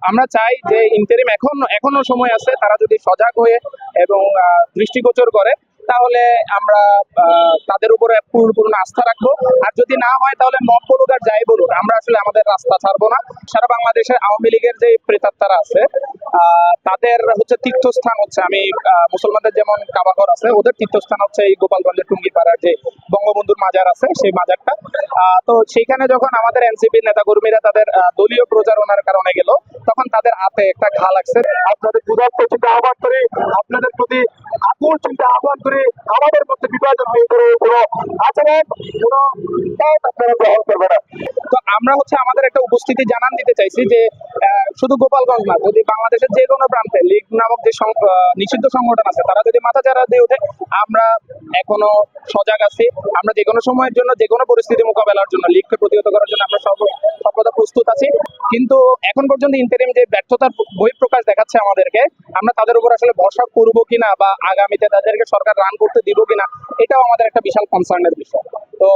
আমরা চাই যে ইন্টারিম এখনো সময় আছে, তারা যদি সজাগ হয়ে এবং দৃষ্টিগোচর করে তাহলে আমরা তাদের উপরে পূর্ণ আস্থা রাখবো। আর যদি না হয় তাহলে মত বলুক আর যাই বলুক, আমরা আসলে আমাদের রাস্তা ছাড়বো না। সারা বাংলাদেশের আওয়ামী লীগের যে প্রেতাত্মারা আছে তাদের হচ্ছে তীর্থস্থান হচ্ছে, আমি মুসলমানদের যেমন কাবাঘর আছে, ওদের তীর্থস্থান হচ্ছে এই গোপালগঞ্জের টুঙ্গিপাড়ার যে বঙ্গবন্ধুর মাজার আছে সেই মাজারটা। তো সেইখানে যখন আমাদের এনসিপির নেতাকর্মীরা তাদের দলীয় প্রচারণার কারণে গেল, তখন তাদের হাতে একটা ঘা লাগছে। আপনাদের ক্ষুধার্ত চিন্তা আহ্বান করে, আপনাদের প্রতি আকুল চিন্তা আহ্বান করে, আমাদের মধ্যে বিভাজন হয়ে পড়ে কোনো আচরণ, কোনো পথ আপনারা গ্রহণ করবে না। তো আমরা হচ্ছে আমাদের একটা উপস্থিতি জানান দিতে চাইছি যে শুধু গোপালগঞ্জ না, যদি বাংলাদেশের যে কোনো প্রান্তে লীগ নামক যে নিষিদ্ধ সংগঠন আছে তারা যদি মাথাচাড়া দিয়ে ওঠে, আমরা এখনো সজাগ আছি। আমরা যে কোনো সময়ের জন্য, যে কোনো পরিস্থিতি মোকাবেলার জন্য, লীগকে প্রতিহত করার জন্য আমরা সর্বদা প্রস্তুত আছি। কিন্তু এখন পর্যন্ত ইন্টারিম যে ব্যর্থতার বহিঃপ্রকাশ দেখাচ্ছে আমাদেরকে, আমরা তাদের উপর আসলে ভরসা করবো কিনা বা আগামীতে তাদেরকে সরকার রান করতে দিব কিনা, এটাও আমাদের একটা বিশাল কনসার্নের বিষয়। তো